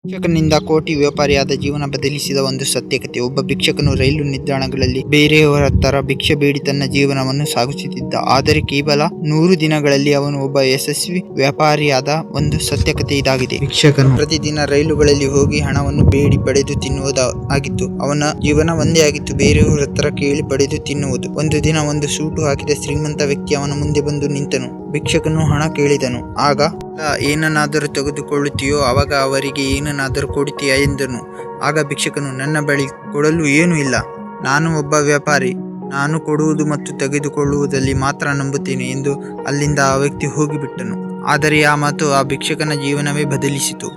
ಭಿಕ್ಷಕನಿಂದ ಕೋಟಿ ವ್ಯಾಪಾರಿಯಾದ ಜೀವನ ಬದಲಿಸಿದ ಒಂದು ಸತ್ಯಕತೆ. ಒಬ್ಬ ಭಿಕ್ಷಕನು ರೈಲು ನಿಲ್ದಾಣಗಳಲ್ಲಿ ಬೇರೆಯವರ ತರ ಭಿಕ್ಷೆ ಬೇಡಿ ತನ್ನ ಜೀವನವನ್ನು ಸಾಗಿಸುತ್ತಿದ್ದ. ಆದರೆ ಕೇವಲ 100 ದಿನಗಳಲ್ಲಿ ಅವನು ಒಬ್ಬ ಯಶಸ್ವಿ ವ್ಯಾಪಾರಿಯಾದ ಒಂದು ಸತ್ಯಕತೆ ಇದಾಗಿದೆ. ಭಿಕ್ಷಕನು ಪ್ರತಿದಿನ ರೈಲುಗಳಲ್ಲಿ ಹೋಗಿ ಹಣವನ್ನು ಬೇಡಿ ಪಡೆದು ತಿನ್ನುವುದು ಆಗಿತ್ತು. ಅವನ ಜೀವನ ಒಂದೇ ಆಗಿತ್ತು, ಬೇರೆಯವರ ಹತ್ರ ಕೇಳಿ ಪಡೆದು ತಿನ್ನುವುದು. ಒಂದು ದಿನ ಒಂದು ಸೂಟು ಹಾಕಿದ ಶ್ರೀಮಂತ ವ್ಯಕ್ತಿ ಅವನ ಮುಂದೆ ಬಂದು ನಿಂತನು. ಭಿಕ್ಷಕನು ಹಣ ಕೇಳಿದನು. ಆಗ ಏನನ್ನಾದರೂ ತೆಗೆದುಕೊಳ್ಳುತ್ತೀಯೋ? ಅವಾಗ ಅವರಿಗೆ ಏನನ್ನಾದರೂ ಕೊಡುತ್ತೀಯಾ ಎಂದನು. ಆಗ ಭಿಕ್ಷಕನು, ನನ್ನ ಬಳಿ ಕೊಡಲು ಏನೂ ಇಲ್ಲ, ನಾನು ಒಬ್ಬ ವ್ಯಾಪಾರಿ, ನಾನು ಕೊಡುವುದು ಮತ್ತು ತೆಗೆದುಕೊಳ್ಳುವುದಲ್ಲಿ ಮಾತ್ರ ನಂಬುತ್ತೇನೆ ಎಂದು ಅಲ್ಲಿಂದ ಆ ವ್ಯಕ್ತಿ ಹೋಗಿಬಿಟ್ಟನು. ಆದರೆ ಆ ಮಾತು ಆ ಭಿಕ್ಷಕನ ಜೀವನವೇ ಬದಲಿಸಿತು.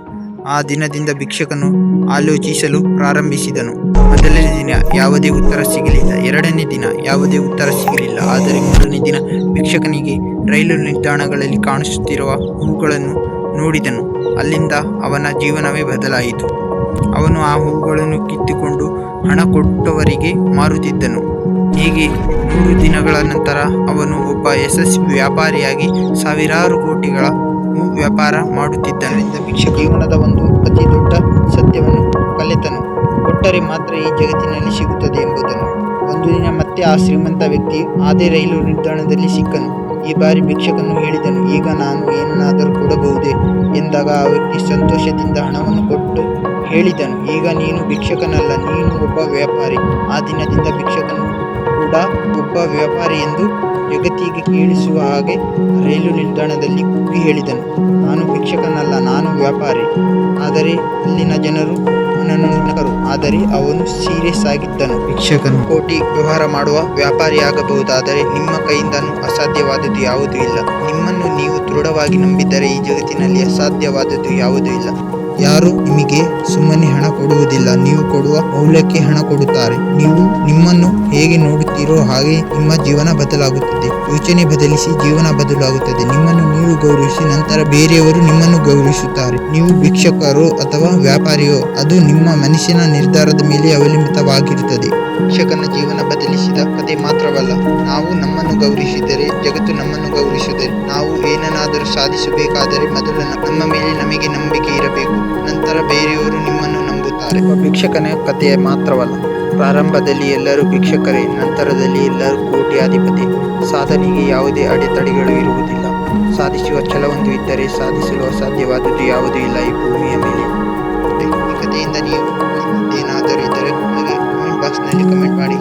ಆ ದಿನದಿಂದ ಭಿಕ್ಷಕನು ಆಲೋಚಿಸಲು ಪ್ರಾರಂಭಿಸಿದನು. ಮೊದಲನೇ ದಿನ ಯಾವುದೇ ಉತ್ತರ ಸಿಗಲಿಲ್ಲ, ಎರಡನೇ ದಿನ ಯಾವುದೇ ಉತ್ತರ ಸಿಗಲಿಲ್ಲ. ಆದರೆ ಮೂರನೇ ದಿನ ಭಿಕ್ಷಕನಿಗೆ ರೈಲು ನಿಲ್ದಾಣಗಳಲ್ಲಿ ಕಾಣಿಸುತ್ತಿರುವ ಹೂಗಳನ್ನು ನೋಡಿದನು. ಅಲ್ಲಿಂದ ಅವನ ಜೀವನವೇ ಬದಲಾಯಿತು. ಅವನು ಆ ಹೂಗಳನ್ನು ಕಿತ್ತುಕೊಂಡು ಹಣ ಕೊಟ್ಟವರಿಗೆ ಮಾರುತ್ತಿದ್ದನು. ಹೀಗೆ 100 ದಿನಗಳ ನಂತರ ಅವನು ಒಬ್ಬ ಯಶಸ್ವಿ ವ್ಯಾಪಾರಿಯಾಗಿ ಸಾವಿರಾರು ಕೋಟಿಗಳ ಹೂ ವ್ಯಾಪಾರ ಮಾಡುತ್ತಿದ್ದನು. ಭಿಕ್ಷಕ ಜೀವನದ ಒಂದು ಅತಿ ದೊಡ್ಡ ಸತ್ಯವನ್ನು ಕಲಿತನು. ಕೊಟ್ಟರೆ ಮಾತ್ರ ಈ ಜಗತ್ತಿನಲ್ಲಿ ಸಿಗುತ್ತದೆ ಎಂಬುದನ್ನು. ಒಂದು ದಿನ ಮತ್ತೆ ಆ ಶ್ರೀಮಂತ ವ್ಯಕ್ತಿ ಅದೇ ರೈಲು ನಿಲ್ದಾಣದಲ್ಲಿ ಸಿಕ್ಕನು. ಈ ಬಾರಿ ಭಿಕ್ಷಕನು ಹೇಳಿದನು, ಈಗ ನಾನು ಏನನ್ನಾದರೂ ಕೊಡಬಹುದೇ ಎಂದಾಗ ಆ ವ್ಯಕ್ತಿ ಸಂತೋಷದಿಂದ ಹಣವನ್ನು ಕೊಟ್ಟು ಹೇಳಿದನು, ಈಗ ನೀನು ಭಿಕ್ಷಕನಲ್ಲ, ನೀನು ಒಬ್ಬ ವ್ಯಾಪಾರಿ. ಆ ದಿನದಿಂದ ಭಿಕ್ಷಕನು ಕೂಡ ಒಬ್ಬ ವ್ಯಾಪಾರಿ ಎಂದು ಜಗತ್ತಿಗೆ ಕೇಳಿಸುವ ಹಾಗೆ ರೈಲು ನಿಲ್ದಾಣದಲ್ಲಿ ಕೂಗಿ ಹೇಳಿದನು, ನಾನು ಭಿಕ್ಷಕನಲ್ಲ, ನಾನು ವ್ಯಾಪಾರಿ. ಆದರೆ ಅಲ್ಲಿನ ಜನರು ಅವನನ್ನು ನಕ್ಕರು. ಆದರೆ ಅವನು ಸೀರಿಯಸ್ ಆಗಿದ್ದನು. ಭಿಕ್ಷಕನು ಕೋಟಿ ವ್ಯವಹಾರ ಮಾಡುವ ವ್ಯಾಪಾರಿಯಾಗಬಹುದಾದರೆ ನಿಮ್ಮ ಕೈಯಿಂದನೂ ಅಸಾಧ್ಯವಾದದ್ದು ಯಾವುದೂ ಇಲ್ಲ. ನಿಮ್ಮನ್ನು ನೀವು ದೃಢವಾಗಿ ನಂಬಿದ್ದರೆ ಈ ಜಗತ್ತಿನಲ್ಲಿ ಅಸಾಧ್ಯವಾದದ್ದು ಯಾವುದೂ ಇಲ್ಲ. ಯಾರು ನಿಮಗೆ ಸುಮ್ಮನೆ ಹಣ ಕೊಡುವುದಿಲ್ಲ, ನೀವು ಕೊಡುವ ಮೌಲ್ಯಕ್ಕೆ ಹಣ ಕೊಡುತ್ತಾರೆ. ನೀವು ನಿಮ್ಮನ್ನು ಹೇಗೆ ನೋಡುತ್ತೀರೋ ಹಾಗೆ ನಿಮ್ಮ ಜೀವನ ಬದಲಾಗುತ್ತದೆ. ಯೋಚನೆ ಬದಲಿಸಿ, ಜೀವನ ಬದಲಾಗುತ್ತದೆ. ನಿಮ್ಮನ್ನು ನೀವು ಗೌರವಿಸಿ, ನಂತರ ಬೇರೆಯವರು ನಿಮ್ಮನ್ನು ಗೌರವಿಸುತ್ತಾರೆ. ನೀವು ಭಿಕ್ಷಕರೋ ಅಥವಾ ವ್ಯಾಪಾರಿಯೋ ಅದು ನಿಮ್ಮ ಮನಸ್ಸಿನ ನಿರ್ಧಾರದ ಮೇಲೆ ಅವಲಂಬಿತವಾಗಿರುತ್ತದೆ. ಭಿಕ್ಷಕನ ಜೀವನ ಬದಲಿಸಿದ ಕತೆ ಮಾತ್ರವಲ್ಲ, ನಾವು ನಮ್ಮನ್ನು ಗೌರವಿಸಿದರೆ ಜಗತ್ತು ನಮ್ಮನ್ನು ಗೌರವಿಸುತ್ತದೆ. ನಾವು ಏನನ್ನಾದರೂ ಸಾಧಿಸಬೇಕಾದರೆ ಮೊದಲು ನಮ್ಮ ಮೇಲೆ ನಮಗೆ ನಂಬಿಕೆ ಇರಬೇಕು, ನಂತರ ಬೇರೆಯವರು ನಿಮ್ಮನ್ನು ನಂಬುತ್ತಾರೆ. ಭಿಕ್ಷಕನ ಕಥೆ ಮಾತ್ರವಲ್ಲ, ಪ್ರಾರಂಭದಲ್ಲಿ ಎಲ್ಲರೂ ಭಿಕ್ಷಕರೇ, ನಂತರದಲ್ಲಿ ಎಲ್ಲರೂ ಕೋಟ್ಯಾಧಿಪತಿ. ಸಾಧನೆಗೆ ಯಾವುದೇ ಅಡೆತಡೆಗಳು ಇರುವುದಿಲ್ಲ. ಸಾಧಿಸುವ ಛಲವೊಂದು ಇದ್ದರೆ ಸಾಧಿಸಲು ಅಸಾಧ್ಯವಾದದ್ದು ಯಾವುದೂ ಇಲ್ಲ ಈ ಭೂಮಿಯ ಮೇಲೆ. ಈ ಕಥೆಯಿಂದ ನೀವು ಏನಾದರೂ ಇದ್ದರೆ ನನಗೆ ಕಮೆಂಟ್ ಬಾಕ್ಸ್ನಲ್ಲಿ ಕಮೆಂಟ್ ಮಾಡಿ.